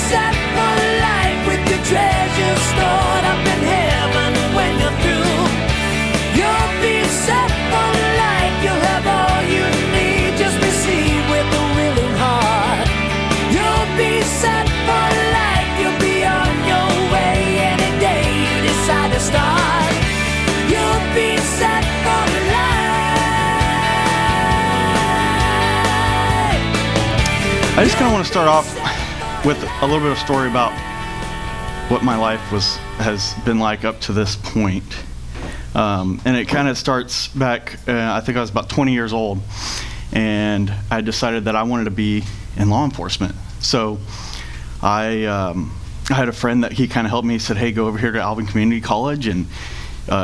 set for life with your treasures stored up in heaven when you're through. You'll be set for life, you'll have all you need, just receive with a willing heart. You'll be set for life, you'll be on your way any day you decide to start. You'll be set for life. I just kind of want to start off with a little bit of story about what my life has been like up to this point. And it kind of starts back, I think I was about 20 years old, and I decided that I wanted to be in law enforcement. So I had a friend that he kind of helped me. He said, hey, go over here to Alvin Community College, and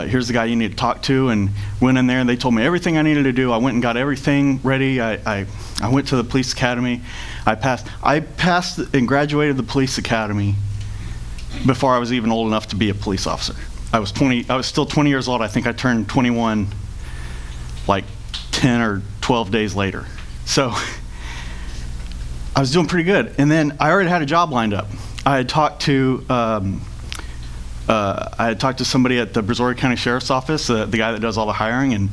here's the guy you need to talk to. And went in there, and they told me everything I needed to do. I went and got everything ready. I went to the police academy. I passed and graduated the police academy before I was even old enough to be a police officer. I was still 20 years old. I think I turned 21 like 10 or 12 days later. So I was doing pretty good. And then I already had a job lined up. I had talked to somebody at the Brazoria County Sheriff's Office, the guy that does all the hiring, and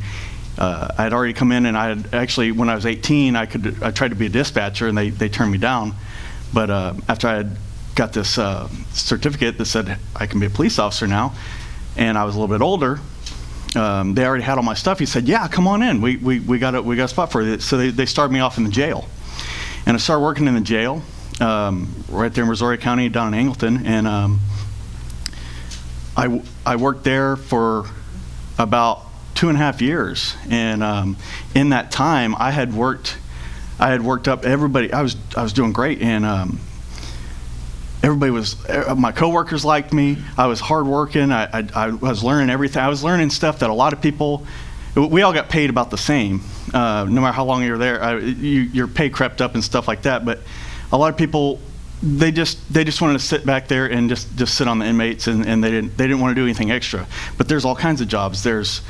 I had already come in, and I had actually, when I was 18, I tried to be a dispatcher, and they turned me down. But after I had got this certificate that said I can be a police officer now, and I was a little bit older, they already had all my stuff. He said, yeah, come on in. We got a spot for you. So they started me off in the jail. And I started working in the jail right there in Brazoria County down in Angleton. And I worked there for about 2.5 years. And in that time, I had worked up everybody. I was doing great. And everybody was, my coworkers liked me. I was hardworking. I was learning everything. I was learning stuff that a lot of people, we all got paid about the same. No matter how long you were there, your pay crept up and stuff like that. But a lot of people, they just wanted to sit back there and just sit on the inmates, and they didn't want to do anything extra. But there's all kinds of jobs. There's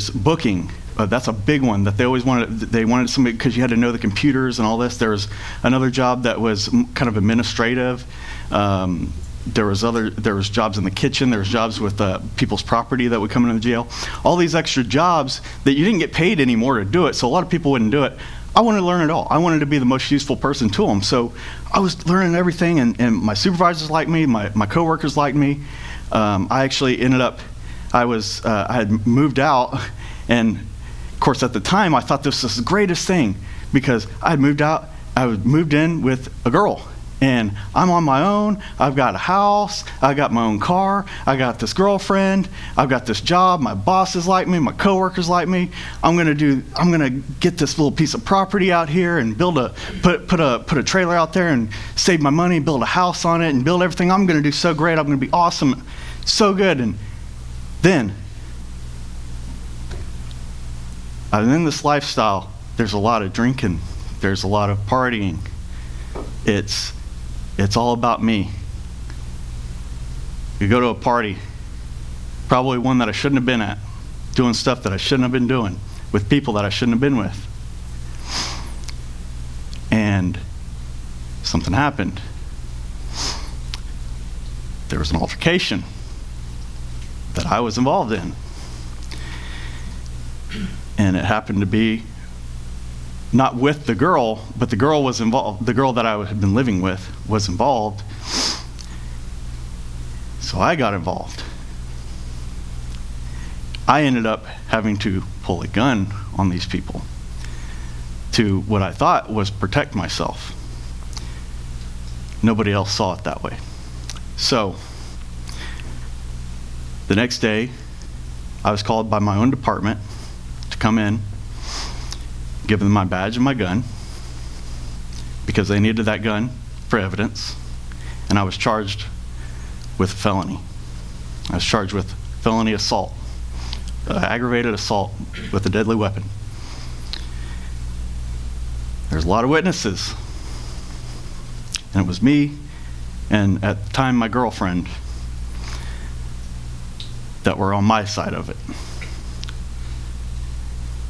booking. That's a big one that they always wanted. They wanted somebody because you had to know the computers and all this. There was another job that was kind of administrative. There was jobs in the kitchen. There was jobs with people's property that would come into the jail. All these extra jobs that you didn't get paid anymore to do it, so a lot of people wouldn't do it. I wanted to learn it all. I wanted to be the most useful person to them. So I was learning everything, and my supervisors liked me. My coworkers liked me. I actually ended up, I had moved out, and of course at the time I thought this was the greatest thing because I had moved out. I moved in with a girl. And I'm on my own. I've got a house. I got my own car. I got this girlfriend. I've got this job. My bosses like me. My coworkers like me. I'm gonna get this little piece of property out here and put a trailer out there and save my money, build a house on it, and build everything. I'm gonna do so great. I'm gonna be awesome, so good. And then I'm in this lifestyle. There's a lot of drinking. There's a lot of partying. It's all about me. You go to a party, probably one that I shouldn't have been at, doing stuff that I shouldn't have been doing, with people that I shouldn't have been with. And something happened. There was an altercation that I was involved in. And it happened to be not with the girl, but the girl was involved. The girl that I had been living with was involved. So I got involved. I ended up having to pull a gun on these people to what I thought was protect myself. Nobody else saw it that way. So the next day, I was called by my own department to come in, give them my badge and my gun because they needed that gun for evidence, and I was charged with felony. I was charged with felony assault, aggravated assault with a deadly weapon. There's a lot of witnesses, and it was me and at the time my girlfriend that were on my side of it.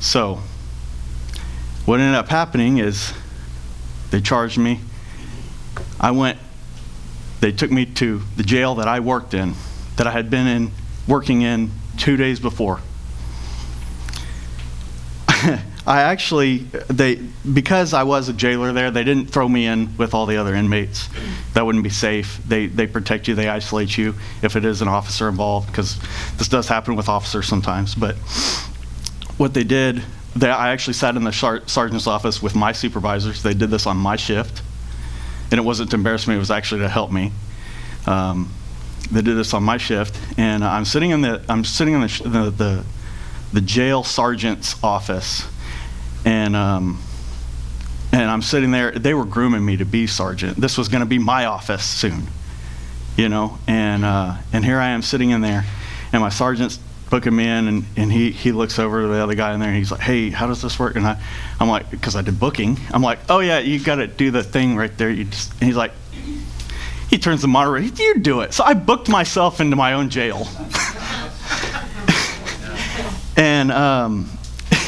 So what ended up happening is they charged me. I went they took me to the jail that I worked in, that I had been in, working in 2 days before. Because I was a jailer there, they didn't throw me in with all the other inmates. That wouldn't be safe. They protect you, they isolate you if it is an officer involved, because this does happen with officers sometimes. But what they did, I actually sat in the sergeant's office with my supervisors. They did this on my shift, and it wasn't to embarrass me, it was actually to help me. They did this on my shift, and I'm sitting in the jail sergeant's office, and I'm sitting there. They were grooming me to be sergeant. This was going to be my office soon, you know. And here I am sitting in there, and my sergeant's booking me in, and he looks over to the other guy in there, and he's like, "Hey, how does this work?" And I'm like, because I did booking, I'm like, "Oh yeah, you got to do the thing right there." And he's like, he turns the moderator, "You do it." So I booked myself into my own jail.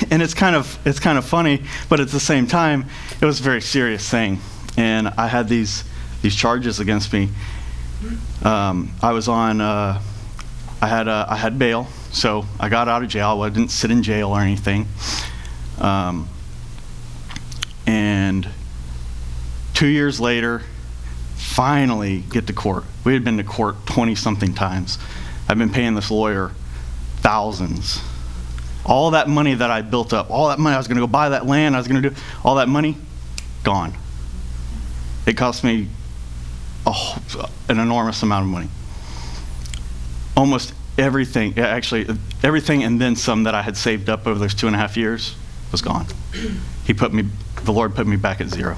And it's kind of funny, but at the same time, it was a very serious thing. And I had these charges against me. I was on, I had bail, so I got out of jail. I didn't sit in jail or anything. And 2 years later, finally get to court. We had been to court 20-something times. I've been paying this lawyer thousands. All that money that I built up, all that money, I was going to go buy that land, I was going to do, all that money, gone. It cost me an enormous amount of money. Almost everything, actually, everything and then some that I had saved up over those 2.5 years was gone. The Lord put me back at zero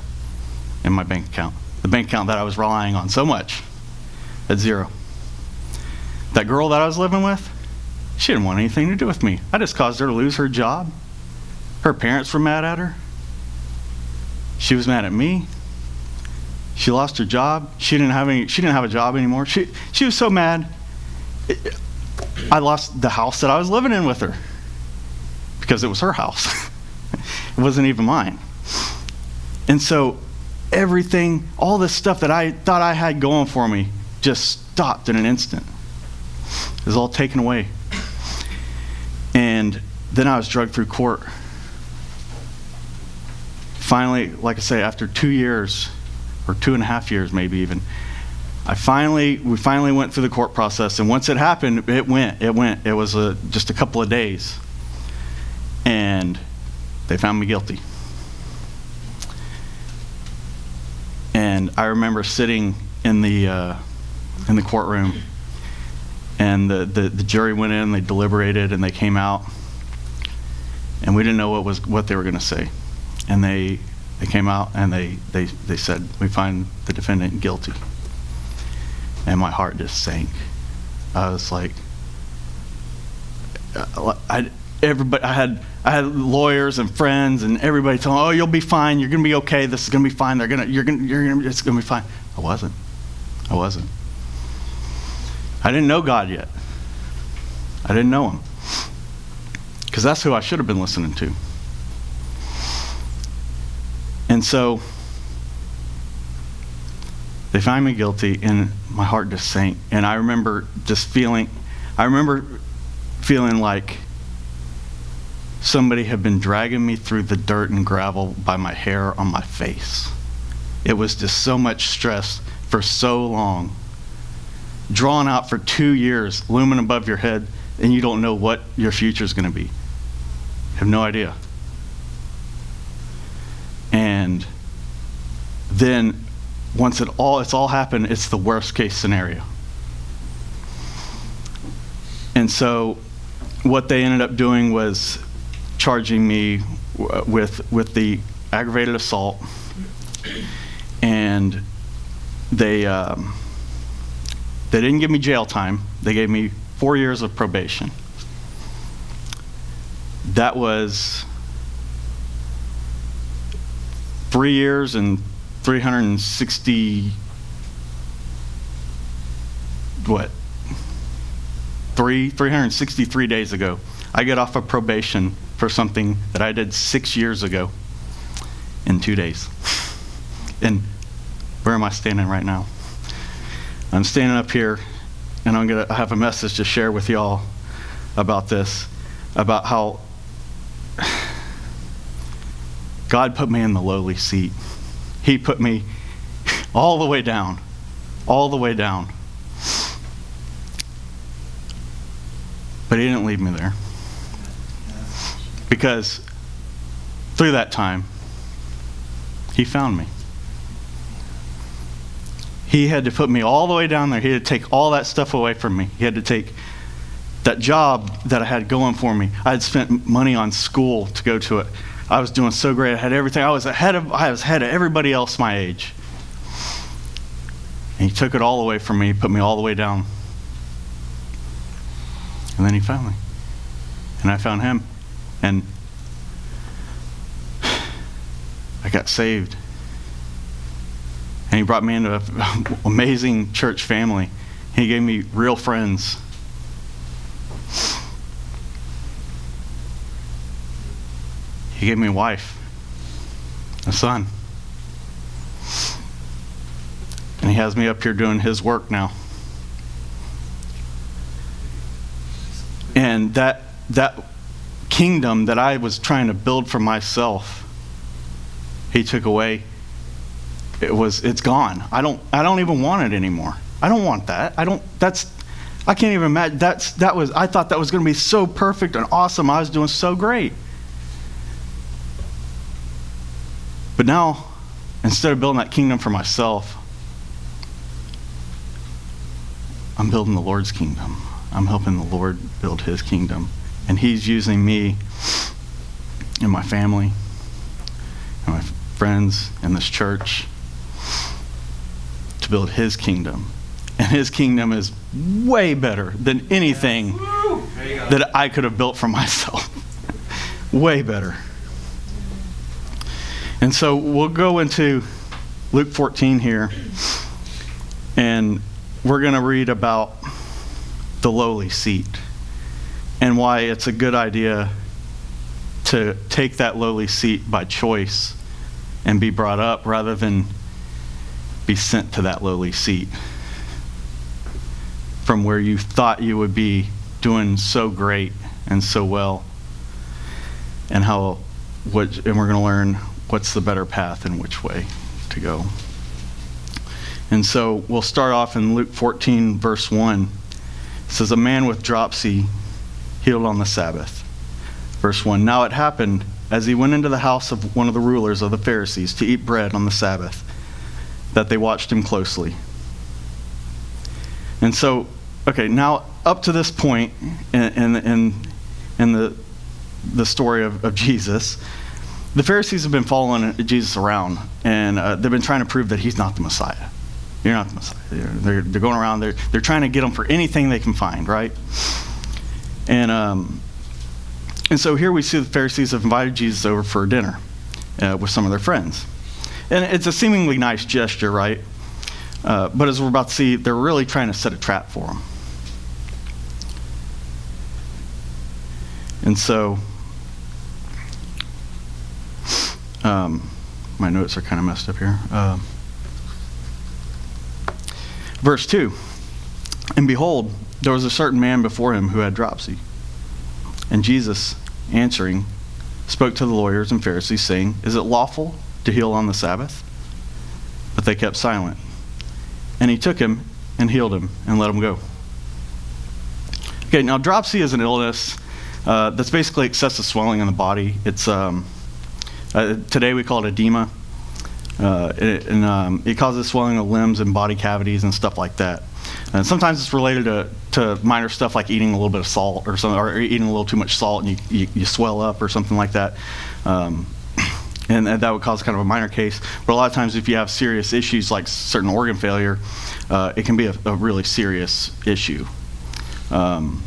in my bank account. The bank account that I was relying on so much, at zero. That girl that I was living with, she didn't want anything to do with me. I just caused her to lose her job. Her parents were mad at her. She was mad at me. She lost her job. She didn't have a job anymore. She was so mad. I lost the house that I was living in with her because it was her house. It wasn't even mine. And so everything, all this stuff that I thought I had going for me just stopped in an instant. It was all taken away. And then I was dragged through court. Finally, like I say, after 2 years, or 2.5 years maybe even, we finally went through the court process. And once it happened, it went. It was just a couple of days. And they found me guilty. And I remember sitting in the courtroom, and the jury went in, they deliberated, and they came out, and we didn't know what they were going to say. And they came out and they said, "We find the defendant guilty." And my heart just sank. I was like, I had lawyers and friends and everybody telling me, "Oh, you'll be fine. You're going to be okay. This is going to be fine. It's going to be fine." I wasn't. I didn't know God yet. I didn't know him. Because that's who I should have been listening to. And so they find me guilty, and my heart just sank. And I remember feeling like somebody had been dragging me through the dirt and gravel by my hair on my face. It was just so much stress for so long, drawn out for 2 years, looming above your head, and you don't know what your future is going to be. You have no idea. And then once it's all happened, it's the worst case scenario. And so what they ended up doing was charging me with the aggravated assault, and they didn't give me jail time. They gave me 4 years of probation. That was 3 years and 360, 363 days ago. I get off of probation for something that I did 6 years ago in 2 days. And where am I standing right now? I'm standing up here, and I have a message to share with y'all about this, about how God put me in the lowly seat. He put me all the way down. But he didn't leave me there. Because through that time, he found me. He had to put me all the way down there. He had to take all that stuff away from me. He had to take that job that I had going for me. I had spent money on school to go to it. I was doing so great. I had everything. I was ahead of everybody else my age. And he took it all away from me, put me all the way down. And then he found me. And I found him. And I got saved. And he brought me into an amazing church family. He gave me real friends. He gave me a wife, a son. And he has me up here doing his work now. And that kingdom that I was trying to build for myself, he took away. It's gone. I don't even want it anymore. I don't want that. I can't even imagine. I thought that was going to be so perfect and awesome. I was doing so great. But now, instead of building that kingdom for myself, I'm building the Lord's kingdom. I'm helping the Lord build his kingdom. And he's using me and my family and my friends and this church to build his kingdom. And his kingdom is way better than anything that I could have built for myself. Way better. And so we'll go into Luke 14 here, and we're going to read about the lowly seat and why it's a good idea to take that lowly seat by choice and be brought up rather than be sent to that lowly seat from where you thought you would be doing so great and so well, and we're going to learn what's the better path and which way to go. And so we'll start off in Luke 14, verse 1. It says, a man with dropsy healed on the Sabbath. Verse 1, now it happened as he went into the house of one of the rulers of the Pharisees to eat bread on the Sabbath, that they watched him closely. And so, okay, now up to this point in the story of Jesus, the Pharisees have been following Jesus around, and they've been trying to prove that he's not the Messiah. You're not the Messiah. They're going around. They're trying to get him for anything they can find, right? And so here we see the Pharisees have invited Jesus over for a dinner with some of their friends, and it's a seemingly nice gesture, right? But as we're about to see, they're really trying to set a trap for him. And so, my notes are kind of messed up here. Verse 2, and behold, there was a certain man before him who had dropsy. And Jesus, answering, spoke to the lawyers and Pharisees, saying, is it lawful to heal on the Sabbath? But they kept silent. And he took him and healed him and let him go. Okay, now dropsy is an illness that's basically excessive swelling in the body. It's today we call it edema. It causes swelling of limbs and body cavities and stuff like that. And sometimes it's related to minor stuff like eating a little bit of salt or something, or eating a little too much salt and you swell up or something like that. And that would cause kind of a minor case. But a lot of times if you have serious issues like certain organ failure, it can be a really serious issue, among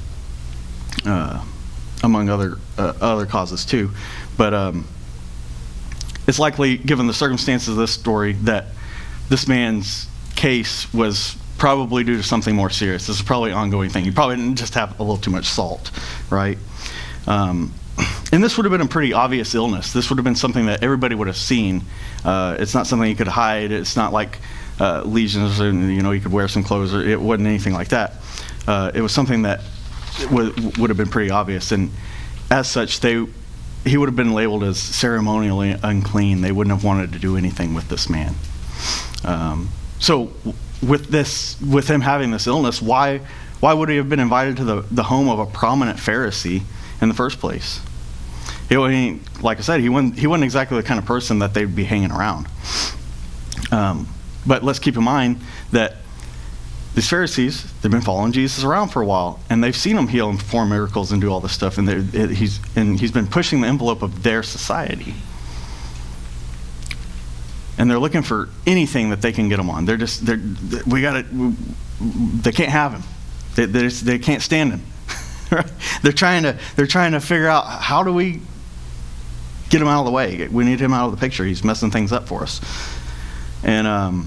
other causes too. But it's likely, given the circumstances of this story, that this man's case was probably due to something more serious. This is probably an ongoing thing. You probably didn't just have a little too much salt, right? And this would have been a pretty obvious illness. This would have been something that everybody would have seen. It's not something you could hide. It's not like lesions, and he could wear some clothes. It wasn't anything like that. It was something that would have been pretty obvious, and as such, he would have been labeled as ceremonially unclean. They wouldn't have wanted to do anything with this man. So with him having this illness, why would he have been invited to the home of a prominent Pharisee in the first place? Like I said, he wasn't exactly the kind of person that they'd be hanging around. But let's keep in mind that these Pharisees, they've been following Jesus around for a while, and they've seen him heal and perform miracles and do all this stuff, and he's been pushing the envelope of their society. And they're looking for anything that they can get him on. They can't have him. They can't stand him. They're trying to figure out, how do we get him out of the way? We need him out of the picture. He's messing things up for us. And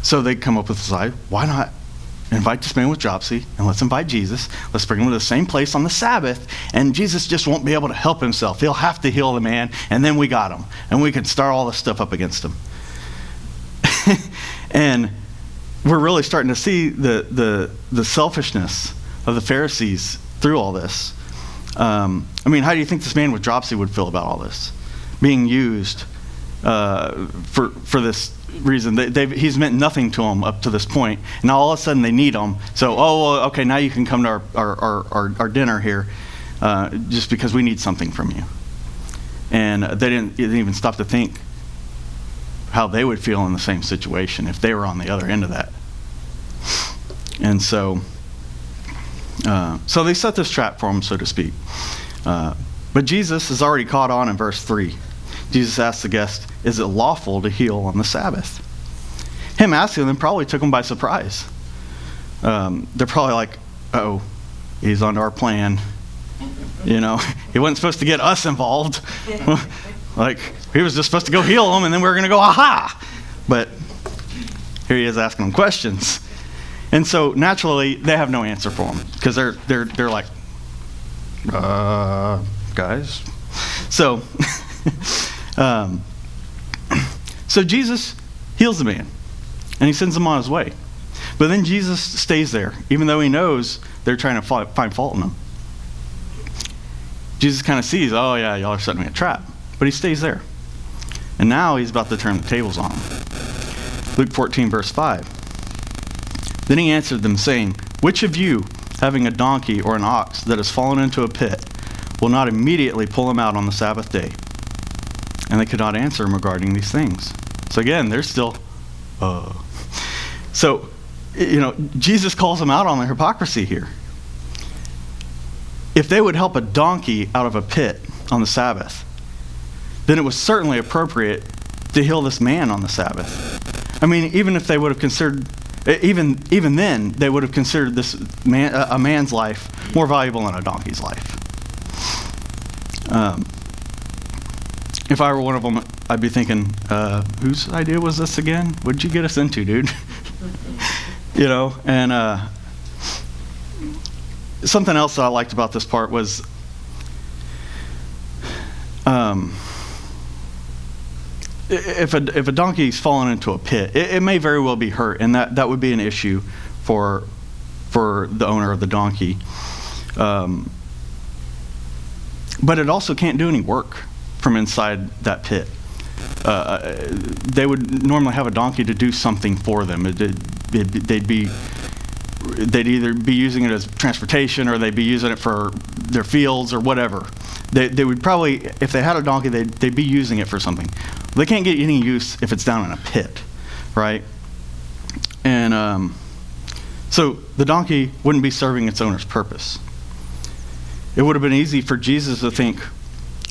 so they come up with this idea: why not invite this man with dropsy, and let's invite Jesus. Let's bring him to the same place on the Sabbath, and Jesus just won't be able to help himself. He'll have to heal the man, and then we got him, and we can start all this stuff up against him. And we're really starting to see the selfishness of the Pharisees through all this. How do you think this man with dropsy would feel about all this being used for this reason? He's meant nothing to them up to this point. Now all of a sudden they need him. So, okay, now you can come to our dinner here, just because we need something from you. And they didn't even stop to think how they would feel in the same situation if they were on the other end of that. And so they set this trap for him, so to speak. But Jesus is already caught on in verse 3. Jesus asked the guest, "Is it lawful to heal on the Sabbath?" Him asking them probably took them by surprise. They're probably like, "Oh, he's onto our plan. He wasn't supposed to get us involved. Like, he was just supposed to go heal them, and then we were going to go, aha!" But here he is asking them questions. And so naturally, they have no answer for him, because they're like, guys. So, so Jesus heals the man, and he sends him on his way. But then Jesus stays there, even though he knows they're trying to find fault in him. Jesus kind of sees, oh yeah, y'all are setting me a trap. But he stays there. And now he's about to turn the tables on them. Luke 14, verse 5. Then he answered them, saying, "Which of you, having a donkey or an ox that has fallen into a pit, will not immediately pull him out on the Sabbath day?" And they could not answer him regarding these things. So again, they're still, So, Jesus calls them out on their hypocrisy here. If they would help a donkey out of a pit on the Sabbath, then it was certainly appropriate to heal this man on the Sabbath. Even if they would have considered, even then, they would have considered this man, a man's life, more valuable than a donkey's life. If I were one of them, I'd be thinking, whose idea was this again? What'd you get us into, dude? And something else that I liked about this part was, if a donkey's fallen into a pit, it may very well be hurt, and that would be an issue for the owner of the donkey. But it also can't do any work from inside that pit. They would normally have a donkey to do something for them. They'd either be using it as transportation, or they'd be using it for their fields or whatever. They would probably, if they had a donkey, they'd be using it for something. They can't get any use if it's down in a pit, right? And so the donkey wouldn't be serving its owner's purpose. It would have been easy for Jesus to think,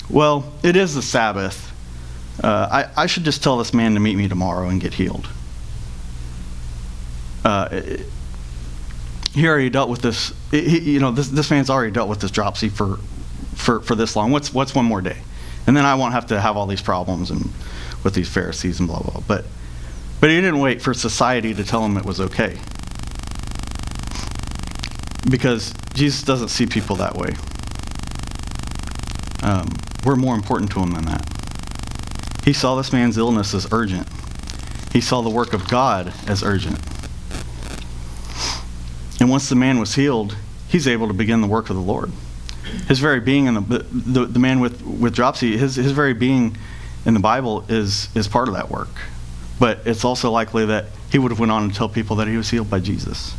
well, it is the Sabbath. I should just tell this man to meet me tomorrow and get healed. He already dealt with this. This man's already dealt with this dropsy for this long. What's one more day, and then I won't have to have all these problems and with these Pharisees and blah blah blah. But he didn't wait for society to tell him it was okay, because Jesus doesn't see people that way. We're more important to him than that. He saw this man's illness as urgent, He saw the work of God as urgent. And once the man was healed, he's able to begin the work of the Lord. His very being in the man with dropsy, his very being in the Bible is part of that work. But it's also likely that he would have went on to tell people that he was healed by Jesus.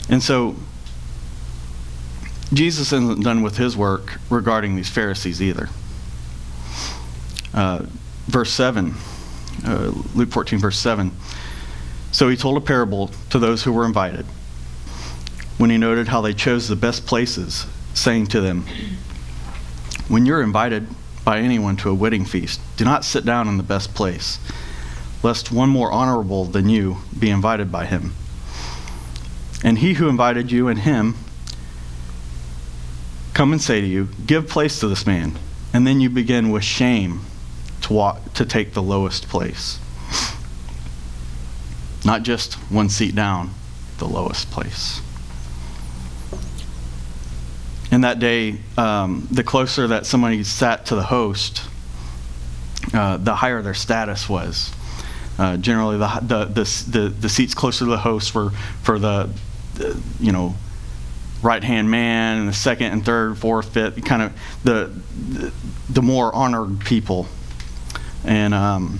And so Jesus isn't done with his work regarding these Pharisees either. Verse 7, Luke 14, verse 7. So he told a parable to those who were invited, when he noted how they chose the best places, saying to them, when you're invited by anyone to a wedding feast, do not sit down in the best place, lest one more honorable than you be invited by him. And he who invited you and him come and say to you, give place to this man. And then you begin with shame to take the lowest place. Not just one seat down, the lowest place. In that day, the closer that somebody sat to the host, the higher their status was. Generally, the seats closer to the host were for the right-hand man, and the second and third, fourth, fifth, kind of the more honored people. And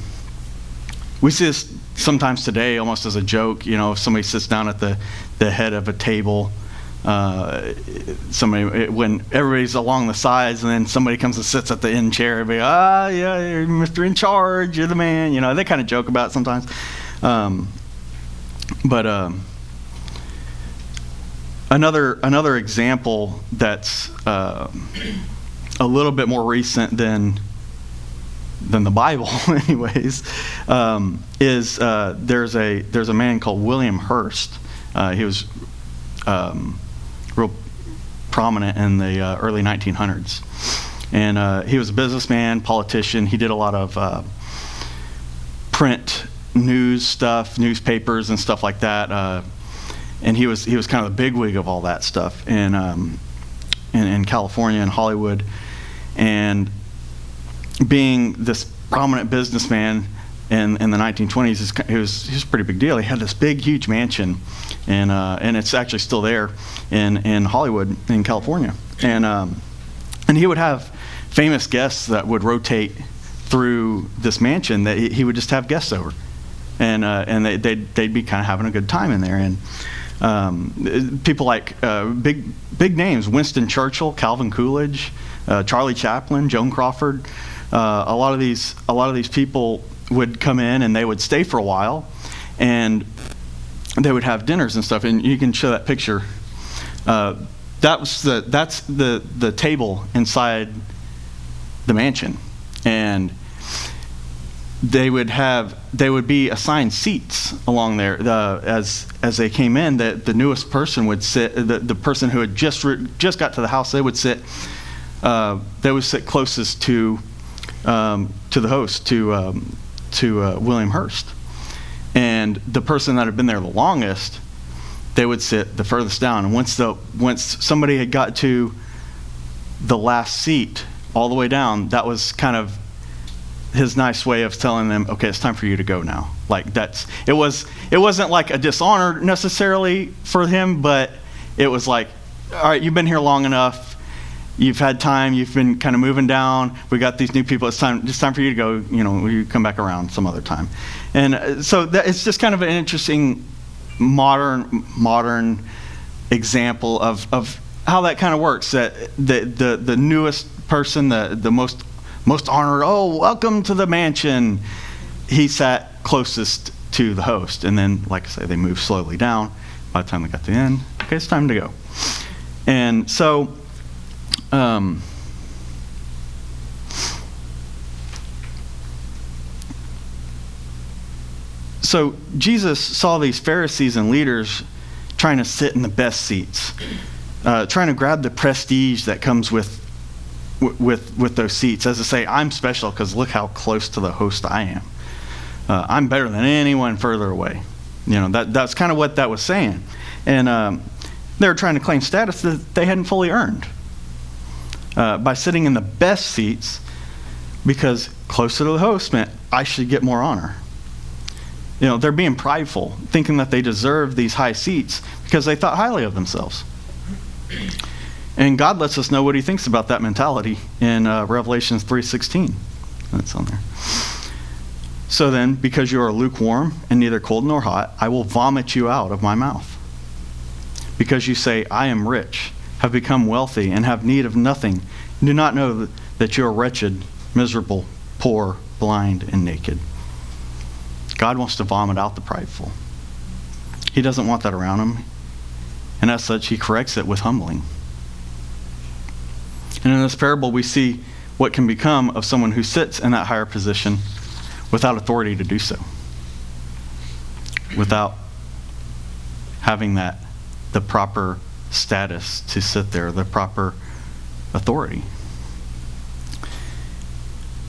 we see this sometimes today almost as a joke. If somebody sits down at the head of a table, when everybody's along the sides, and then somebody comes and sits at the end chair, everybody, yeah, you're Mr. In Charge, you're the man. They kind of joke about it sometimes. But another example that's a little bit more recent than the Bible, anyways, is there's a man called William Hearst. He was real prominent in the early 1900s, and he was a businessman, politician. He did a lot of print news stuff, newspapers and stuff like that. And he was kind of the bigwig of all that stuff in California and Hollywood. And being this prominent businessman in the 1920s, he was a pretty big deal. He had this big, huge mansion, and it's actually still there in Hollywood, in California. And he would have famous guests that would rotate through this mansion. That he would just have guests over, and they'd be kind of having a good time in there. And people like big names: Winston Churchill, Calvin Coolidge, Charlie Chaplin, Joan Crawford. A lot of these people would come in, and they would stay for a while, and they would have dinners and stuff. And you can show that picture. That's the table inside the mansion, and they would be assigned seats along there. As they came in, the newest person would sit. The person who had just got to the house, they would sit closest to the host, to William Hearst. And the person that had been there the longest, they would sit the furthest down. And once somebody had got to the last seat all the way down, that was kind of his nice way of telling them, okay, it's time for you to go now. Like it wasn't like a dishonor necessarily for him, but it was like, all right, you've been here long enough. You've had time. You've been kind of moving down. We got these new people. It's time for you to go. You come back around some other time. And so it's just kind of an interesting modern example of how that kind of works. That the newest person, the most honored. Oh, welcome to the mansion. He sat closest to the host, and then, like I say, they moved slowly down. By the time they got to the end, okay, it's time to go. And so. So Jesus saw these Pharisees and leaders trying to sit in the best seats, trying to grab the prestige that comes with those seats, as to say, I'm special because look how close to the host I am. I'm better than anyone further away. That's kind of what that was saying. And they were trying to claim status that they hadn't fully earned. By sitting in the best seats, because closer to the host meant I should get more honor. They're being prideful, thinking that they deserve these high seats because they thought highly of themselves. And God lets us know what he thinks about that mentality in Revelation 3:16. That's on there. So then, because you are lukewarm and neither cold nor hot, I will vomit you out of my mouth. Because you say, I am rich, have become wealthy, and have need of nothing, and do not know that you are wretched, miserable, poor, blind, and naked. God wants to vomit out the prideful. He doesn't want that around him. And as such, he corrects it with humbling. And in this parable, we see what can become of someone who sits in that higher position without authority to do so. Without having the proper status to sit there, the proper authority.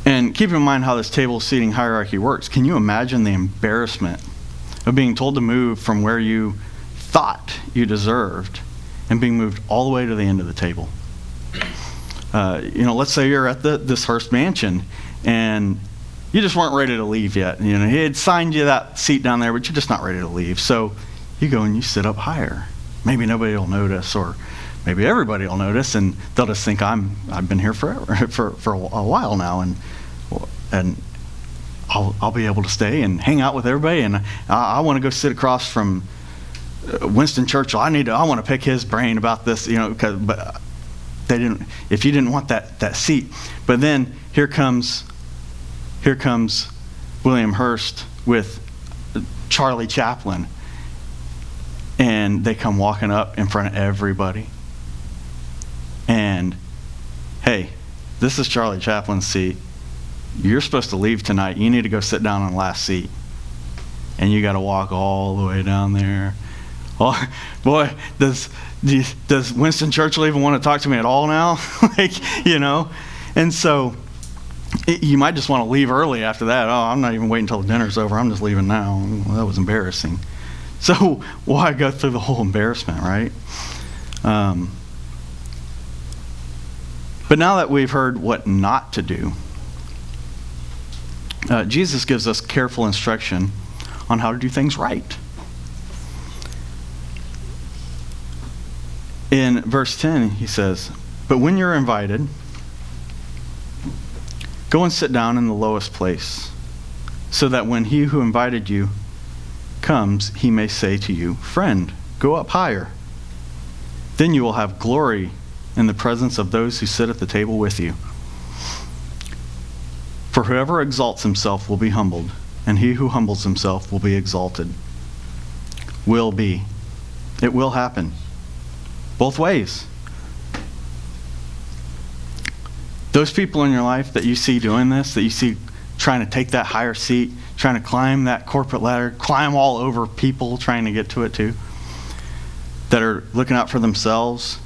And keep in mind how this table seating hierarchy works. Can you imagine the embarrassment of being told to move from where you thought you deserved and being moved all the way to the end of the table? Let's say you're at this Hearst mansion and you just weren't ready to leave yet. He had signed you that seat down there, but you're just not ready to leave. So you go and you sit up higher. Maybe nobody will notice, or maybe everybody will notice, and they'll just think I've been here forever, for a while now, and I'll be able to stay and hang out with everybody, and I want to go sit across from Winston Churchill. I want to pick his brain about this, but they didn't. If you didn't want that seat, but then here comes William Hearst with Charlie Chaplin, and they come walking up in front of everybody. And, hey, this is Charlie Chaplin's seat. You're supposed to leave tonight. You need to go sit down on the last seat. And you got to walk all the way down there. Oh, boy, does Winston Churchill even want to talk to me at all now? And so you might just want to leave early after that. Oh, I'm not even waiting until the dinner's over. I'm just leaving now. Well, that was embarrassing. So why go through the whole embarrassment, right? But now that we've heard what not to do, Jesus gives us careful instruction on how to do things right. In verse 10, he says, but when you're invited, go and sit down in the lowest place, so that when he who invited you comes, he may say to you, friend, go up higher. Then you will have glory in the presence of those who sit at the table with you. For whoever exalts himself will be humbled, and he who humbles himself will be exalted. Will be. It will happen. Both ways. Those people in your life that you see doing this, that you see trying to take that higher seat, trying to climb that corporate ladder, climb all over people trying to get to it too, that are looking out for themselves,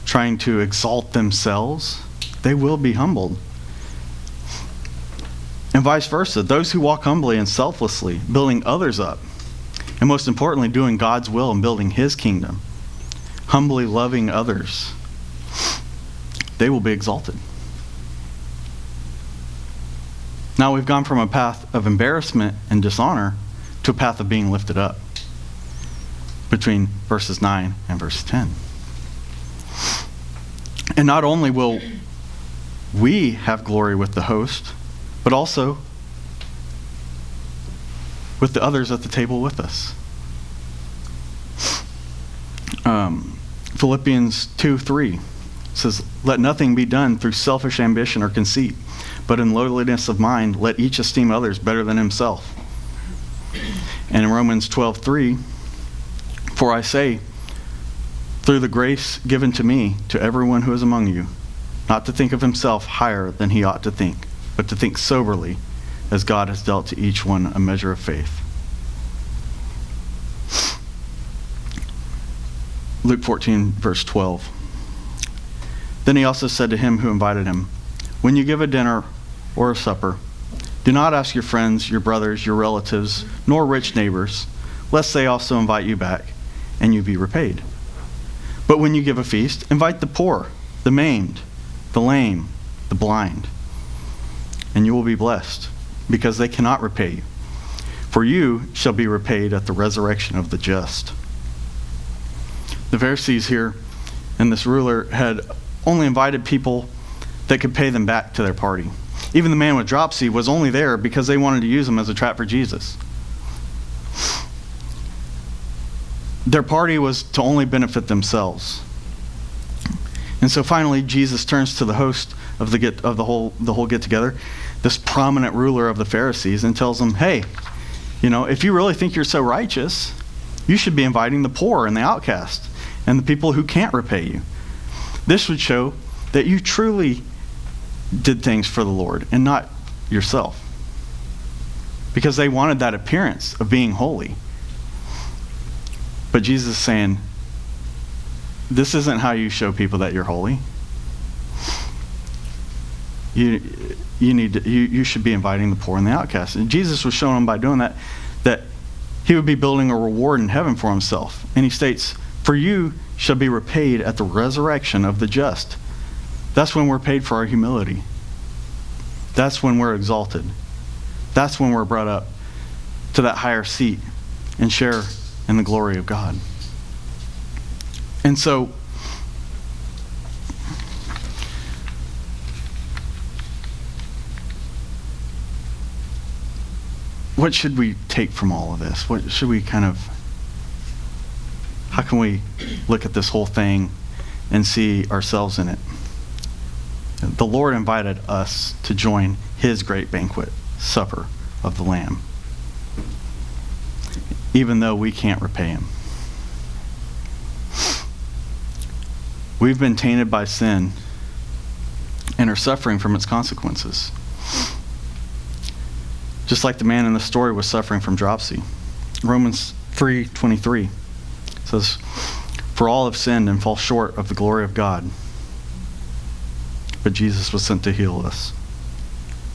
trying to exalt themselves, they will be humbled. And vice versa, those who walk humbly and selflessly, building others up, and most importantly, doing God's will and building his kingdom, humbly loving others, they will be exalted. Now we've gone from a path of embarrassment and dishonor to a path of being lifted up between verses 9 and verse 10. And not only will we have glory with the host, but also with the others at the table with us. Philippians 2:3 says, let nothing be done through selfish ambition or conceit, but in lowliness of mind, let each esteem others better than himself. And in Romans 12:3, for I say, through the grace given to me, to everyone who is among you, not to think of himself higher than he ought to think, but to think soberly, as God has dealt to each one a measure of faith. Luke 14, verse 12. Then he also said to him who invited him, when you give a dinner or a supper, do not ask your friends, your brothers, your relatives, nor rich neighbors, lest they also invite you back, and you be repaid. But when you give a feast, invite the poor, the maimed, the lame, the blind, and you will be blessed, because they cannot repay you. For you shall be repaid at the resurrection of the just. The Pharisees here and this ruler had only invited people that could pay them back to their party. Even the man with dropsy was only there because they wanted to use him as a trap for Jesus. Their party was to only benefit themselves. And so finally, Jesus turns to the host of the whole get together, this prominent ruler of the Pharisees, and tells them, "Hey, if you really think you're so righteous, you should be inviting the poor and the outcast and the people who can't repay you. This would show that you truly did things for the Lord and not yourself." Because they wanted that appearance of being holy. But Jesus is saying, this isn't how you show people that you're holy. You should be inviting the poor and the outcast. And Jesus was showing them by doing that he would be building a reward in heaven for himself. And he states, "For you shall be repaid at the resurrection of the just." That's when we're paid for our humility. That's when we're exalted. That's when we're brought up to that higher seat and share in the glory of God. And so, what should we take from all of this? How can we look at this whole thing and see ourselves in it? The Lord invited us to join his great banquet supper of the Lamb, even though we can't repay him. We've been tainted by sin and are suffering from its consequences. Just like the man in the story was suffering from dropsy. Romans 3:23 says, "For all have sinned and fall short of the glory of God. But Jesus was sent to heal us."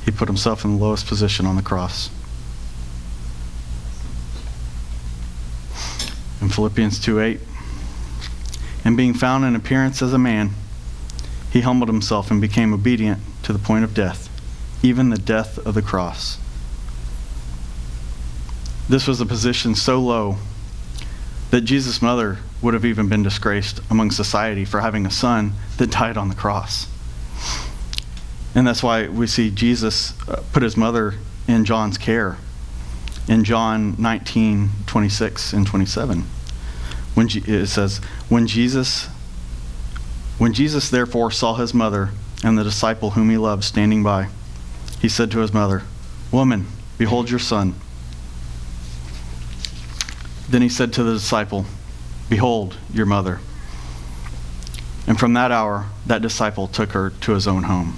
He put himself in the lowest position on the cross. In Philippians 2:8, "And being found in appearance as a man, he humbled himself and became obedient to the point of death, even the death of the cross." This was a position so low that Jesus' mother would have even been disgraced among society for having a son that died on the cross. And that's why we see Jesus put his mother in John's care in John 19:26 and 27. It says, when Jesus therefore saw his mother and the disciple whom he loved standing by, he said to his mother, "Woman, behold your son." Then he said to the disciple, "Behold your mother." And from that hour, that disciple took her to his own home.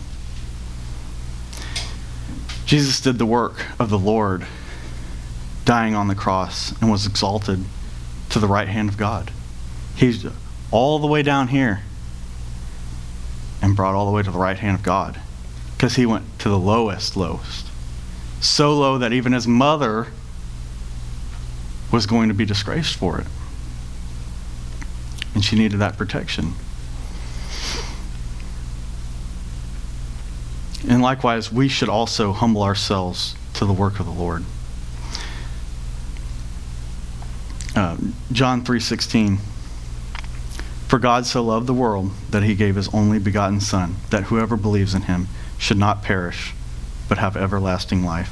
Jesus did the work of the Lord, dying on the cross, and was exalted to the right hand of God. He's all the way down here and brought all the way to the right hand of God, because he went to the lowest. So low that even his mother was going to be disgraced for it. And she needed that protection. And likewise, we should also humble ourselves to the work of the Lord. John 3:16, "For God so loved the world that he gave his only begotten Son, that whoever believes in him should not perish, but have everlasting life."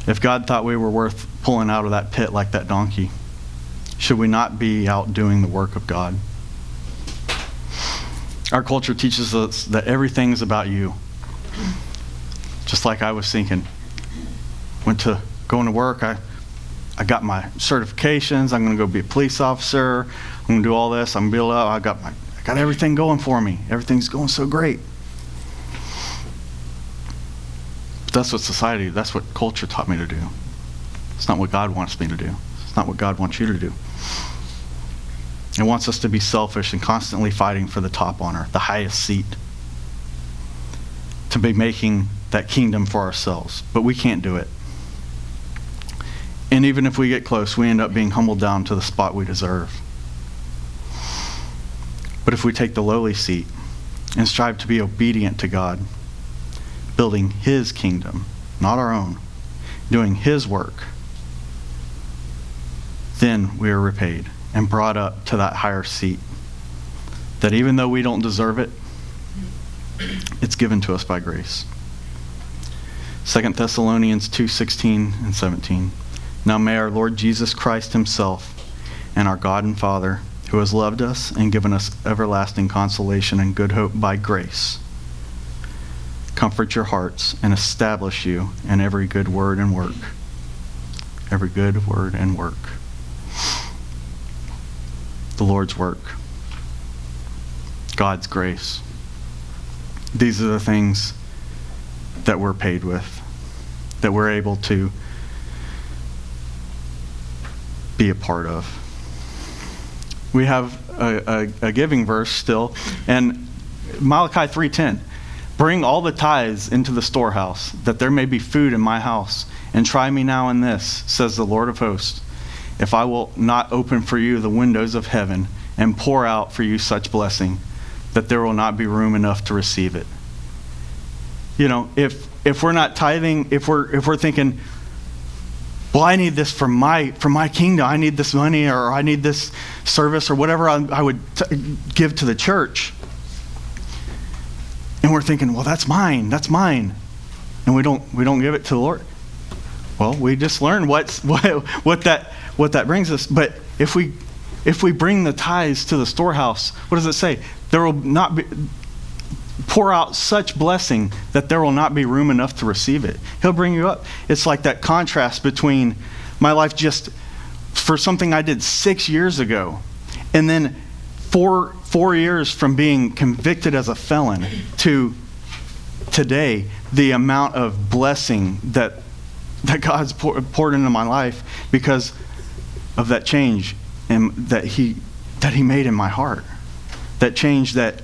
If God thought we were worth pulling out of that pit like that donkey, should we not be out doing the work of God? Our culture teaches us that everything is about you. Just like I was thinking. Going to work, I got my certifications, I'm going to go be a police officer, I'm going to do all this, I'm going to I got everything going for me. Everything's going so great. That's what culture taught me to do. It's not what God wants me to do. It's not what God wants you to do. It wants us to be selfish and constantly fighting for the top honor, the highest seat, to be making that kingdom for ourselves. But we can't do it. And even if we get close, we end up being humbled down to the spot we deserve. But if we take the lowly seat and strive to be obedient to God, building his kingdom, not our own, doing his work, then we are repaid and brought up to that higher seat. That even though we don't deserve it, it's given to us by grace. 2 Thessalonians 2:16 and 17. Now may our Lord Jesus Christ himself and our God and Father, who has loved us and given us everlasting consolation and good hope by grace, comfort your hearts and establish you in every good word and work. Every good word and work. The Lord's work. God's grace. These are the things that we're paid with, that we're able to be a part of. We have a giving verse still, and Malachi 3:10. Bring all the tithes into the storehouse, that there may be food in my house. And try me now in this, says the Lord of hosts, if I will not open for you the windows of heaven and pour out for you such blessing, that there will not be room enough to receive it. You know, if we're not tithing, if we're thinking, well, I need this for my kingdom, I need this money, or I need this service, or whatever I would give to the church, and we're thinking, well, that's mine, and we don't give it to the Lord. Well, we just learned what that brings us. But if we bring the tithes to the storehouse, what does it say? There will not be pour out such blessing that there will not be room enough to receive it. He'll bring you up. It's like that contrast between my life just for something I did 6 years ago, and then four years from being convicted as a felon to today, the amount of blessing that God's poured into my life because of that change and that he made in my heart. That change that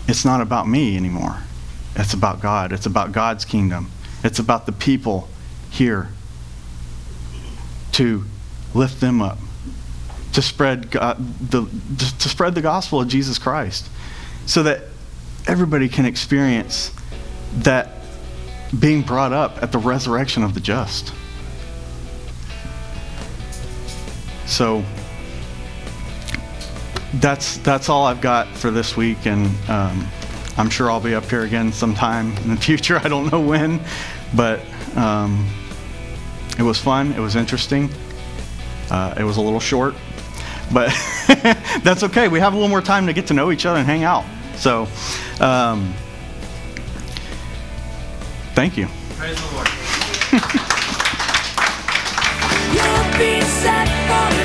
it's not about me anymore. It's about God. It's about God's kingdom. It's about the people here to lift them up, to spread to spread the gospel of Jesus Christ, so that everybody can experience that being brought up at the resurrection of the just. So that's all I've got for this week, and I'm sure I'll be up here again sometime in the future. I don't know when, but it was fun. It was interesting. It was a little short, but that's okay. We have a little more time to get to know each other and hang out. So thank you. Praise the Lord. You'll be set for